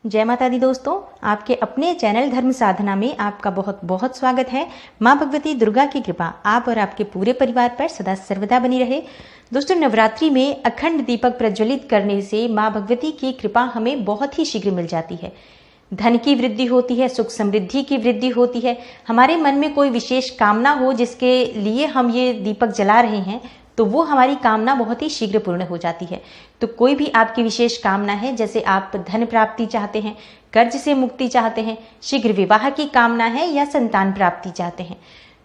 जय माता दी दोस्तों, आपके अपने चैनल धर्म साधना में आपका बहुत बहुत स्वागत है। माँ भगवती दुर्गा की कृपा आप और आपके पूरे परिवार पर सदा सर्वदा बनी रहे। दोस्तों, नवरात्रि में अखंड दीपक प्रज्वलित करने से माँ भगवती की कृपा हमें बहुत ही शीघ्र मिल जाती है। धन की वृद्धि होती है, सुख समृद्धि की वृद्धि होती है। हमारे मन में कोई विशेष कामना हो जिसके लिए हम ये दीपक जला रहे हैं, तो वो हमारी कामना बहुत ही शीघ्र पूर्ण हो जाती है। तो कोई भी आपकी विशेष कामना है, जैसे आप धन प्राप्ति चाहते हैं, कर्ज से मुक्ति चाहते हैं, शीघ्र विवाह की कामना है या संतान प्राप्ति चाहते हैं,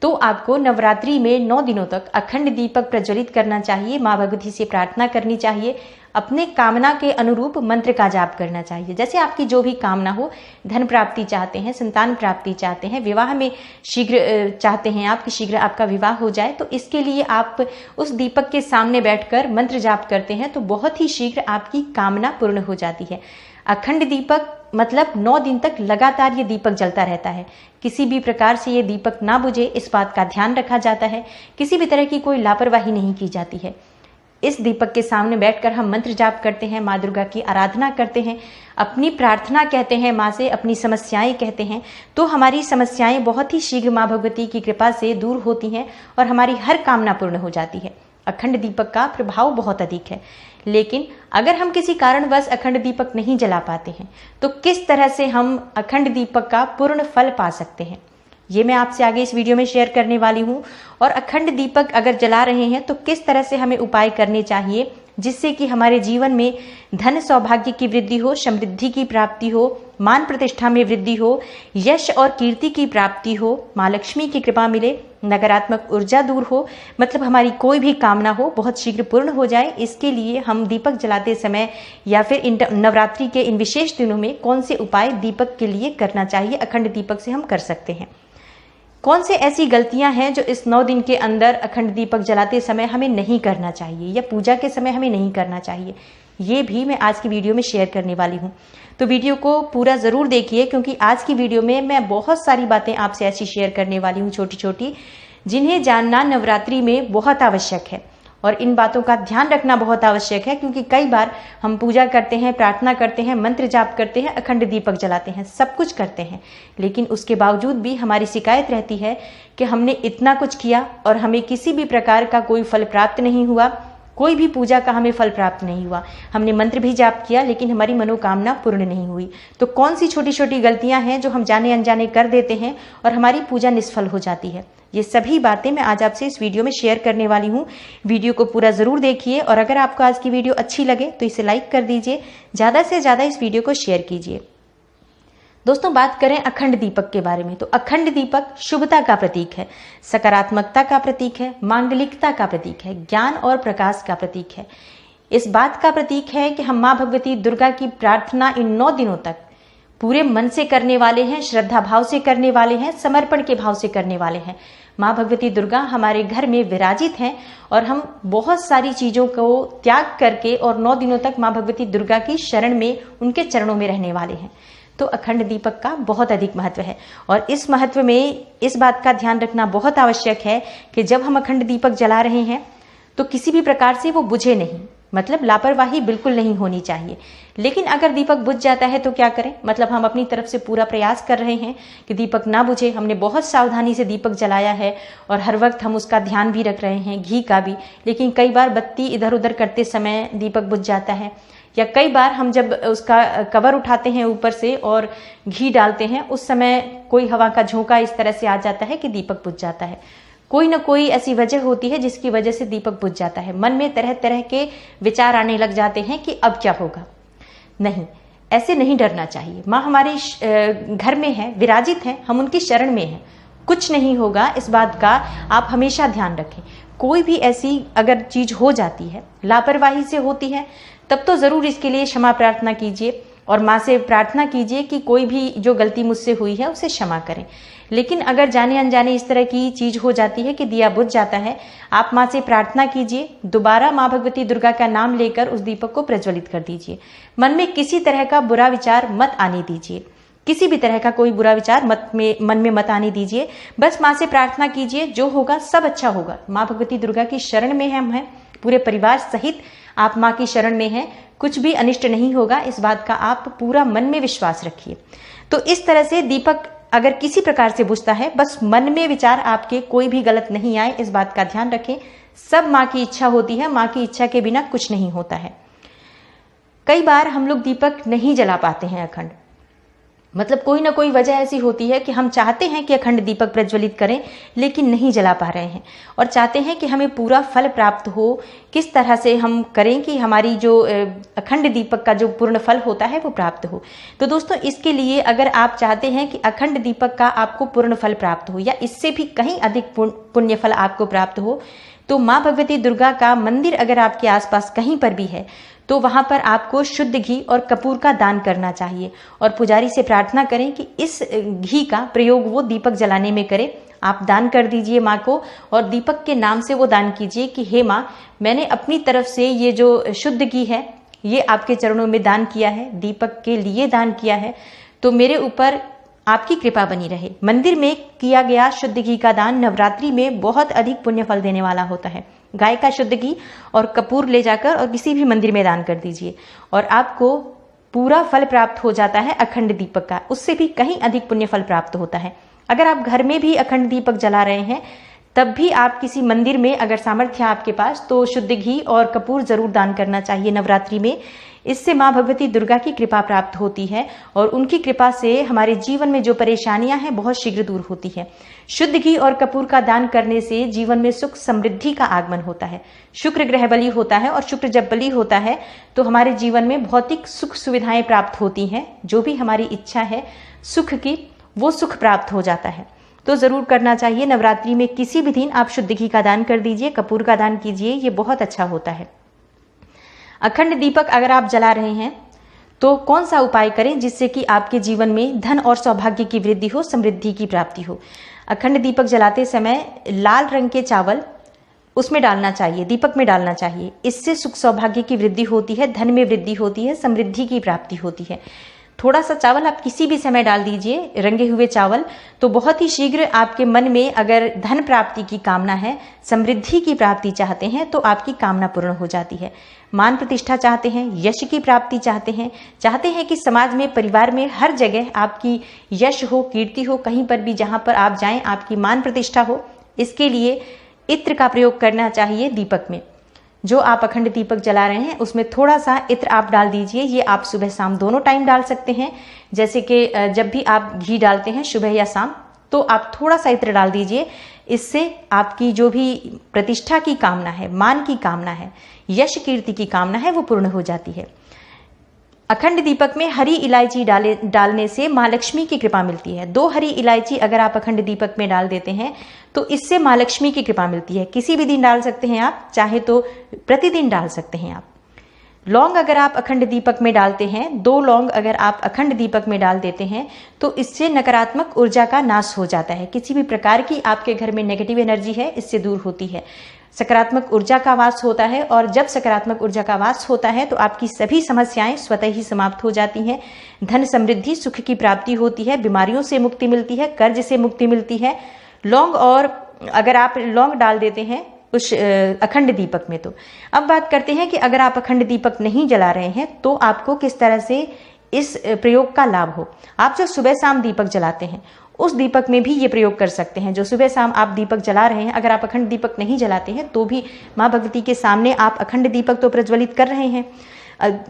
तो आपको नवरात्रि में 9 दिनों तक अखंड दीपक प्रज्वलित करना चाहिए। माँ भगवती से प्रार्थना करनी चाहिए, अपने कामना के अनुरूप मंत्र का जाप करना चाहिए। जैसे आपकी जो भी कामना हो, धन प्राप्ति चाहते हैं, संतान प्राप्ति चाहते हैं, विवाह में शीघ्र चाहते हैं आप कि शीघ्र आपका विवाह हो जाए, तो इसके लिए आप उस दीपक के सामने बैठकर मंत्र जाप करते हैं तो बहुत ही शीघ्र आपकी कामना पूर्ण हो जाती है। अखंड दीपक मतलब 9 दिन तक लगातार ये दीपक जलता रहता है। किसी भी प्रकार से ये दीपक ना बुझे, इस बात का ध्यान रखा जाता है। किसी भी तरह की कोई लापरवाही नहीं की जाती है। इस दीपक के सामने बैठकर हम मंत्र जाप करते हैं, माँ दुर्गा की आराधना करते हैं, अपनी प्रार्थना कहते हैं, माँ से अपनी समस्याएं कहते हैं, तो हमारी समस्याएं बहुत ही शीघ्र माँ भगवती की कृपा से दूर होती हैं और हमारी हर कामना पूर्ण हो जाती है। अखंड दीपक का प्रभाव बहुत अधिक है। लेकिन अगर हम किसी कारणवश अखंड दीपक नहीं जला पाते हैं, तो किस तरह से हम अखंड दीपक का पूर्ण फल पा सकते हैं, ये मैं आपसे आगे इस वीडियो में शेयर करने वाली हूँ। और अखंड दीपक अगर जला रहे हैं तो किस तरह से हमें उपाय करने चाहिए जिससे कि हमारे जीवन में धन सौभाग्य की वृद्धि हो, समृद्धि की प्राप्ति हो, मान प्रतिष्ठा में वृद्धि हो, यश और कीर्ति की प्राप्ति हो, माँ लक्ष्मी की कृपा मिले, नकारात्मक ऊर्जा दूर हो, मतलब हमारी कोई भी कामना हो बहुत शीघ्र पूर्ण हो जाए। इसके लिए हम दीपक जलाते समय या फिर इन नवरात्रि के इन विशेष दिनों में कौन से उपाय दीपक के लिए करना चाहिए, अखंड दीपक से हम कर सकते हैं। कौन से ऐसी गलतियां हैं जो इस 9 दिन के अंदर अखंड दीपक जलाते समय हमें नहीं करना चाहिए या पूजा के समय हमें नहीं करना चाहिए, ये भी मैं आज की वीडियो में शेयर करने वाली हूँ। तो वीडियो को पूरा ज़रूर देखिए, क्योंकि आज की वीडियो में मैं बहुत सारी बातें आपसे ऐसी शेयर करने वाली हूँ, छोटी छोटी, जिन्हें जानना नवरात्रि में बहुत आवश्यक है। और इन बातों का ध्यान रखना बहुत आवश्यक है, क्योंकि कई बार हम पूजा करते हैं, प्रार्थना करते हैं, मंत्र जाप करते हैं, अखंड दीपक जलाते हैं, सब कुछ करते हैं, लेकिन उसके बावजूद भी हमारी शिकायत रहती है कि हमने इतना कुछ किया और हमें किसी भी प्रकार का कोई फल प्राप्त नहीं हुआ, कोई भी पूजा का हमें फल प्राप्त नहीं हुआ। हमने मंत्र भी जाप किया लेकिन हमारी मनोकामना पूर्ण नहीं हुई। तो कौन सी छोटी छोटी गलतियां हैं जो हम जाने अनजाने कर देते हैं और हमारी पूजा निष्फल हो जाती है, ये सभी बातें मैं आज आपसे इस वीडियो में शेयर करने वाली हूँ। वीडियो को पूरा ज़रूर देखिए और अगर आपको आज की वीडियो अच्छी लगे तो इसे लाइक कर दीजिए, ज़्यादा से ज़्यादा इस वीडियो को शेयर कीजिए। दोस्तों, बात करें अखंड दीपक के बारे में, तो अखंड दीपक शुभता का प्रतीक है, सकारात्मकता का प्रतीक है, मांगलिकता का प्रतीक है, ज्ञान और प्रकाश का प्रतीक है। इस बात का प्रतीक है कि हम माँ भगवती दुर्गा की प्रार्थना इन 9 दिनों तक पूरे मन से करने वाले हैं, श्रद्धा भाव से करने वाले हैं, समर्पण के भाव से करने वाले हैं। माँ भगवती दुर्गा हमारे घर में विराजित हैं और हम बहुत सारी चीज़ों को त्याग करके और 9 दिनों तक माँ भगवती दुर्गा की शरण में, उनके चरणों में रहने वाले हैं। तो अखंड दीपक का बहुत अधिक महत्व है और इस महत्व में इस बात का ध्यान रखना बहुत आवश्यक है कि जब हम अखंड दीपक जला रहे हैं तो किसी भी प्रकार से वो बुझे नहीं, मतलब लापरवाही बिल्कुल नहीं होनी चाहिए। लेकिन अगर दीपक बुझ जाता है तो क्या करें, मतलब हम अपनी तरफ से पूरा प्रयास कर रहे हैं कि दीपक ना बुझे, हमने बहुत सावधानी से दीपक जलाया है और हर वक्त हम उसका ध्यान भी रख रहे हैं, घी का भी, लेकिन कई बार बत्ती इधर उधर करते समय दीपक बुझ जाता है, या कई बार हम जब उसका कवर उठाते हैं ऊपर से और घी डालते हैं उस समय कोई हवा का झोंका इस तरह से आ जाता है कि दीपक बुझ जाता है। कोई ना कोई ऐसी वजह होती है जिसकी वजह से दीपक बुझ जाता है। मन में तरह तरह के विचार आने लग जाते हैं कि अब क्या होगा। नहीं, ऐसे नहीं डरना चाहिए। माँ हमारे घर में है, विराजित है, हम उनकी शरण में हैं, कुछ नहीं होगा, इस बात का आप हमेशा ध्यान रखें। कोई भी ऐसी अगर चीज हो जाती है, लापरवाही से होती है, तब तो जरूर इसके लिए क्षमा प्रार्थना कीजिए और माँ से प्रार्थना कीजिए कि कोई भी जो गलती मुझसे हुई है उसे क्षमा करें। लेकिन अगर जाने अनजाने इस तरह की चीज हो जाती है कि दिया बुझ जाता है, आप माँ से प्रार्थना कीजिए, दोबारा माँ भगवती दुर्गा का नाम लेकर उस दीपक को प्रज्वलित कर दीजिए। मन में किसी तरह का बुरा विचार मत आने दीजिए, किसी भी तरह का कोई बुरा विचार मन में मत आने दीजिए। बस माँ से प्रार्थना कीजिए, जो होगा सब अच्छा होगा। माँ भगवती दुर्गा की शरण में हम हैं, पूरे परिवार सहित आप माँ की शरण में हैं, कुछ भी अनिष्ट नहीं होगा, इस बात का आप पूरा मन में विश्वास रखिए। तो इस तरह से दीपक अगर किसी प्रकार से बुझता है, बस मन में विचार आपके कोई भी गलत नहीं आए, इस बात का ध्यान रखें। सब माँ की इच्छा होती है, माँ की इच्छा के बिना कुछ नहीं होता है। कई बार हम लोग दीपक नहीं जला पाते हैं अखंड, मतलब कोई ना कोई वजह ऐसी होती है कि हम चाहते हैं कि अखंड दीपक प्रज्वलित करें लेकिन नहीं जला पा रहे हैं, और चाहते हैं कि हमें पूरा फल प्राप्त हो। किस तरह से हम करें कि हमारी जो अखंड दीपक का जो पूर्ण फल होता है वो प्राप्त हो। तो दोस्तों, इसके लिए अगर आप चाहते हैं कि अखंड दीपक का आपको पूर्ण फल प्राप्त हो या इससे भी कहीं अधिक पुण्य फल आपको प्राप्त हो, तो माँ भगवती दुर्गा का मंदिर अगर आपके आसपास कहीं पर भी है तो वहां पर आपको शुद्ध घी और कपूर का दान करना चाहिए, और पुजारी से प्रार्थना करें कि इस घी का प्रयोग वो दीपक जलाने में करे। आप दान कर दीजिए माँ को, और दीपक के नाम से वो दान कीजिए कि हे माँ, मैंने अपनी तरफ से ये जो शुद्ध घी है ये आपके चरणों में दान किया है, दीपक के लिए दान किया है, तो मेरे ऊपर आपकी कृपा बनी रहे। मंदिर में किया गया शुद्ध घी का दान नवरात्रि में बहुत अधिक पुण्य फल देने वाला होता है। गाय का शुद्ध घी और कपूर ले जाकर और किसी भी मंदिर में दान कर दीजिए, और आपको पूरा फल प्राप्त हो जाता है अखंड दीपक का, उससे भी कहीं अधिक पुण्य फल प्राप्त होता है। अगर आप घर में भी अखंड दीपक जला रहे हैं तब भी आप किसी मंदिर में अगर सामर्थ्य है आपके पास तो शुद्ध घी और कपूर जरूर दान करना चाहिए नवरात्रि में। इससे माँ भगवती दुर्गा की कृपा प्राप्त होती है, और उनकी कृपा से हमारे जीवन में जो परेशानियां हैं बहुत शीघ्र दूर होती है। शुद्ध घी और कपूर का दान करने से जीवन में सुख समृद्धि का आगमन होता है। शुक्र ग्रह बली होता है, और शुक्र जब बली होता है तो हमारे जीवन में भौतिक सुख सुविधाएं प्राप्त होती हैं। जो भी हमारी इच्छा है सुख की, वो सुख प्राप्त हो जाता है। तो जरूर करना चाहिए। नवरात्रि में किसी भी दिन आप शुद्ध घी का दान कर दीजिए, कपूर का दान कीजिए, ये बहुत अच्छा होता है। अखंड दीपक अगर आप जला रहे हैं तो कौन सा उपाय करें जिससे कि आपके जीवन में धन और सौभाग्य की वृद्धि हो, समृद्धि की प्राप्ति हो। अखंड दीपक जलाते समय लाल रंग के चावल उसमें डालना चाहिए, दीपक में डालना चाहिए। इससे सुख सौभाग्य की वृद्धि होती है, धन में वृद्धि होती है, समृद्धि की प्राप्ति होती है। थोड़ा सा चावल आप किसी भी समय डाल दीजिए, रंगे हुए चावल, तो बहुत ही शीघ्र आपके मन में अगर धन प्राप्ति की कामना है, समृद्धि की प्राप्ति चाहते हैं तो आपकी कामना पूर्ण हो जाती है। मान प्रतिष्ठा चाहते हैं, यश की प्राप्ति चाहते हैं कि समाज में, परिवार में, हर जगह आपकी यश हो, कीर्ति हो, कहीं पर भी जहां पर आप जाएं आपकी मान प्रतिष्ठा हो। इसके लिए इत्र का प्रयोग करना चाहिए दीपक में। जो आप अखंड दीपक जला रहे हैं उसमें थोड़ा सा इत्र आप डाल दीजिए। ये आप सुबह शाम दोनों टाइम डाल सकते हैं। जैसे कि जब भी आप घी डालते हैं सुबह या शाम, तो आप थोड़ा सा इत्र डाल दीजिए। इससे आपकी जो भी प्रतिष्ठा की कामना है, मान की कामना है, यश कीर्ति की कामना है, वो पूर्ण हो जाती है। अखंड दीपक में हरी इलायची डालने से माँ लक्ष्मी की कृपा मिलती है। 2 हरी इलायची अगर आप अखंड दीपक में डाल देते हैं तो इससे माँ लक्ष्मी की कृपा मिलती है। किसी भी दिन डाल सकते हैं आप, चाहे तो प्रतिदिन डाल सकते हैं आप। लौंग अगर आप अखंड दीपक में डालते हैं, 2 लौंग अगर आप अखंड दीपक में डाल देते हैं तो इससे नकारात्मक ऊर्जा का नाश हो जाता है। किसी भी प्रकार की आपके घर में नेगेटिव एनर्जी है, इससे दूर होती है। सकारात्मक ऊर्जा का वास होता है, और जब सकारात्मक ऊर्जा का वास होता है तो आपकी सभी समस्याएं स्वतः ही समाप्त हो जाती हैं। धन समृद्धि, सुख की प्राप्ति होती है, बीमारियों से मुक्ति मिलती है, कर्ज से मुक्ति मिलती है। लौंग, और अगर आप लौंग डाल देते हैं उस अखंड दीपक में। तो अब बात करते हैं कि अगर आप अखंड दीपक नहीं जला रहे हैं तो आपको किस तरह से इस प्रयोग का लाभ हो। आप जो सुबह शाम दीपक जलाते हैं उस दीपक में भी ये प्रयोग कर सकते हैं। जो सुबह शाम आप दीपक जला रहे हैं, अगर आप अखंड दीपक नहीं जलाते हैं तो भी माँ भगवती के सामने आप अखंड दीपक तो प्रज्वलित कर रहे हैं।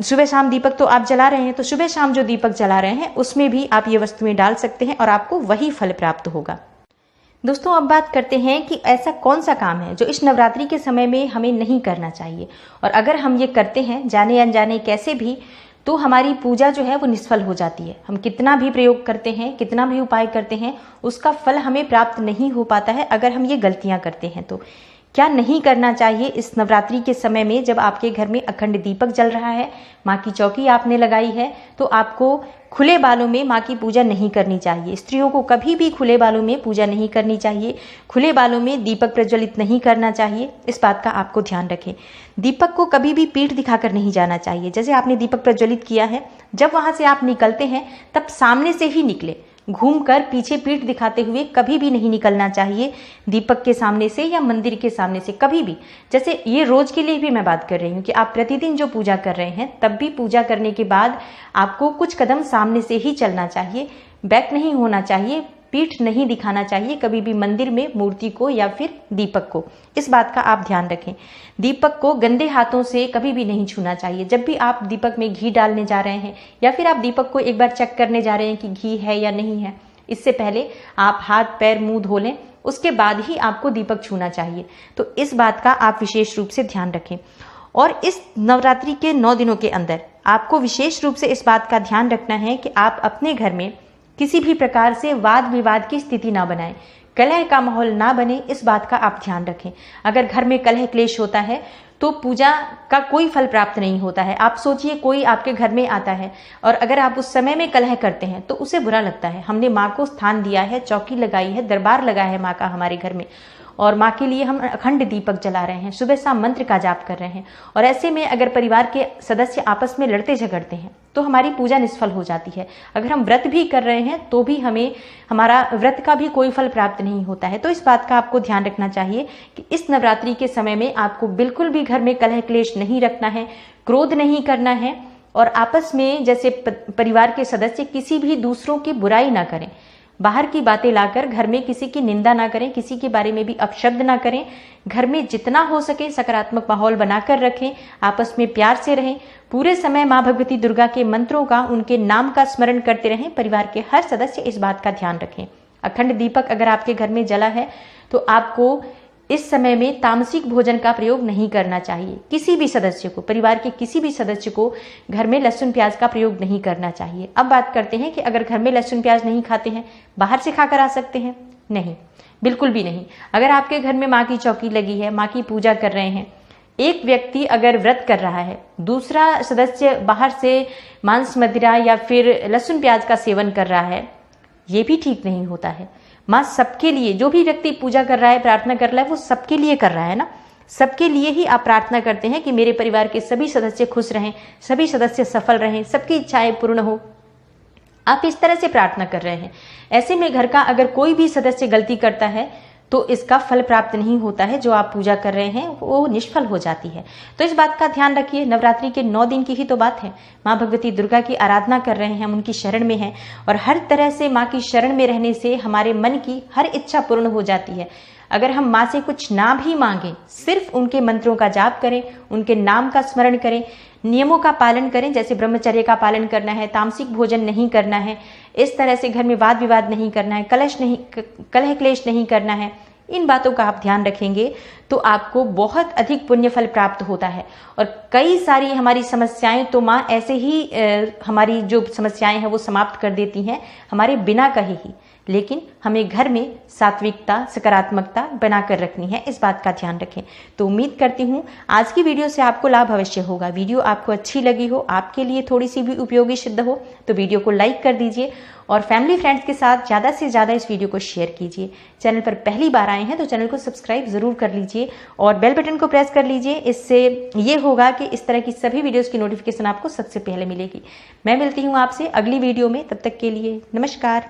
सुबह शाम दीपक तो आप जला रहे हैं, तो सुबह शाम जो दीपक जला रहे हैं उसमें भी आप ये वस्तुएं डाल सकते हैं और आपको वही फल प्राप्त होगा। दोस्तों, अब बात करते हैं कि ऐसा कौन सा काम है जो इस नवरात्रि के समय में हमें नहीं करना चाहिए, और अगर हम ये करते हैं जाने अनजाने कैसे भी, तो हमारी पूजा जो है वो निष्फल हो जाती है। हम कितना भी प्रयोग करते हैं, कितना भी उपाय करते हैं, उसका फल हमें प्राप्त नहीं हो पाता है अगर हम ये गलतियां करते हैं। तो क्या नहीं करना चाहिए इस नवरात्रि के समय में, जब आपके घर में अखंड दीपक जल रहा है, माँ की चौकी आपने लगाई है, तो आपको खुले बालों में माँ की पूजा नहीं करनी चाहिए। स्त्रियों को कभी भी खुले बालों में पूजा नहीं करनी चाहिए, खुले बालों में दीपक प्रज्वलित नहीं करना चाहिए। इस बात का आपको ध्यान रखें। दीपक को कभी भी पीठ दिखाकर नहीं जाना चाहिए। जैसे आपने दीपक प्रज्वलित किया है, जब वहां से आप निकलते हैं तब सामने से ही निकले, घूमकर पीछे पीठ दिखाते हुए कभी भी नहीं निकलना चाहिए दीपक के सामने से या मंदिर के सामने से, कभी भी। जैसे ये रोज के लिए भी मैं बात कर रही हूँ कि आप प्रतिदिन जो पूजा कर रहे हैं तब भी पूजा करने के बाद आपको कुछ कदम सामने से ही चलना चाहिए, बैक नहीं होना चाहिए, पीठ नहीं दिखाना चाहिए कभी भी मंदिर में मूर्ति को या फिर दीपक को। इस बात का आप ध्यान रखें। दीपक को गंदे हाथों से कभी भी नहीं छूना चाहिए। जब भी आप दीपक में घी डालने जा रहे हैं या फिर आप दीपक को एक बार चेक करने जा रहे हैं कि घी है या नहीं है, इससे पहले आप हाथ पैर मुंह धो लें, उसके बाद ही आपको दीपक छूना चाहिए। तो इस बात का आप विशेष रूप से ध्यान रखें। और इस नवरात्रि के 9 दिनों के अंदर आपको विशेष रूप से इस बात का ध्यान रखना है कि आप अपने घर में किसी भी प्रकार से वाद विवाद की स्थिति ना बनाएं, कलह का माहौल ना बने, इस बात का आप ध्यान रखें। अगर घर में कलह क्लेश होता है तो पूजा का कोई फल प्राप्त नहीं होता है। आप सोचिए कोई आपके घर में आता है और अगर आप उस समय में कलह करते हैं तो उसे बुरा लगता है। हमने माँ को स्थान दिया है, चौकी लगाई है, दरबार लगा है माँ का हमारे घर में, और माँ के लिए हम अखंड दीपक जला रहे हैं, सुबह शाम मंत्र का जाप कर रहे हैं, और ऐसे में अगर परिवार के सदस्य आपस में लड़ते झगड़ते हैं तो हमारी पूजा निष्फल हो जाती है। अगर हम व्रत भी कर रहे हैं तो भी हमें हमारा व्रत का भी कोई फल प्राप्त नहीं होता है। तो इस बात का आपको ध्यान रखना चाहिए कि इस नवरात्रि के समय में आपको बिल्कुल भी घर में कलह क्लेश नहीं रखना है, क्रोध नहीं करना है, और आपस में जैसे परिवार के सदस्य किसी भी दूसरों की बुराई ना करें, बाहर की बातें लाकर घर में किसी की निंदा ना करें, किसी के बारे में भी अपशब्द ना करें। घर में जितना हो सके सकारात्मक माहौल बनाकर रखें, आपस में प्यार से रहें, पूरे समय माँ भगवती दुर्गा के मंत्रों का, उनके नाम का स्मरण करते रहें। परिवार के हर सदस्य इस बात का ध्यान रखें। अखंड दीपक अगर आपके घर में जला है तो आपको इस समय में तामसिक भोजन का प्रयोग नहीं करना चाहिए। किसी भी सदस्य को, परिवार के किसी भी सदस्य को घर में लहसुन प्याज का प्रयोग नहीं करना चाहिए। अब बात करते हैं कि अगर घर में लहसुन प्याज नहीं खाते हैं, बाहर से खाकर आ सकते हैं? नहीं, बिल्कुल भी नहीं। अगर आपके घर में माँ की चौकी लगी है, माँ की पूजा कर रहे हैं, एक व्यक्ति अगर व्रत कर रहा है, दूसरा सदस्य बाहर से मांस मदिरा या फिर लहसुन प्याज का सेवन कर रहा है, ये भी ठीक नहीं होता है। माँ सबके लिए, जो भी व्यक्ति पूजा कर रहा है, प्रार्थना कर रहा है, वो सबके लिए कर रहा है ना। सबके लिए ही आप प्रार्थना करते हैं कि मेरे परिवार के सभी सदस्य खुश रहें, सभी सदस्य सफल रहें, सबकी इच्छाएं पूर्ण हो। आप इस तरह से प्रार्थना कर रहे हैं। ऐसे में घर का अगर कोई भी सदस्य गलती करता है तो इसका फल प्राप्त नहीं होता है। जो आप पूजा कर रहे हैं वो निष्फल हो जाती है। तो इस बात का ध्यान रखिए। नवरात्रि के 9 दिन की ही तो बात है। माँ भगवती दुर्गा की आराधना कर रहे हैं, हम उनकी शरण में हैं, और हर तरह से माँ की शरण में रहने से हमारे मन की हर इच्छा पूर्ण हो जाती है। अगर हम माँ से कुछ ना भी मांगें, सिर्फ उनके मंत्रों का जाप करें, उनके नाम का स्मरण करें, नियमों का पालन करें, जैसे ब्रह्मचर्य का पालन करना है, तामसिक भोजन नहीं करना है, इस तरह से घर में वाद विवाद नहीं करना है, कलह क्लेश नहीं करना है, इन बातों का आप ध्यान रखेंगे तो आपको बहुत अधिक पुण्य फल प्राप्त होता है। और कई सारी हमारी समस्याएं तो माँ ऐसे ही हमारी जो समस्याएं हैं वो समाप्त कर देती हैं हमारे बिना कहे ही। लेकिन हमें घर में सात्विकता, सकारात्मकता बनाकर रखनी है, इस बात का ध्यान रखें। तो उम्मीद करती हूँ आज की वीडियो से आपको लाभ अवश्य होगा। वीडियो आपको अच्छी लगी हो, आपके लिए थोड़ी सी भी उपयोगी सिद्ध हो तो वीडियो को लाइक कर दीजिए और फैमिली फ्रेंड्स के साथ ज़्यादा से ज़्यादा इस वीडियो को शेयर कीजिए। चैनल पर पहली बार आए हैं तो चैनल को सब्सक्राइब ज़रूर कर लीजिए और बेल बटन को प्रेस कर लीजिए। इससे ये होगा कि इस तरह की सभी वीडियोज़ की नोटिफिकेशन आपको सबसे पहले मिलेगी। मैं मिलती हूँ आपसे अगली वीडियो में, तब तक के लिए नमस्कार।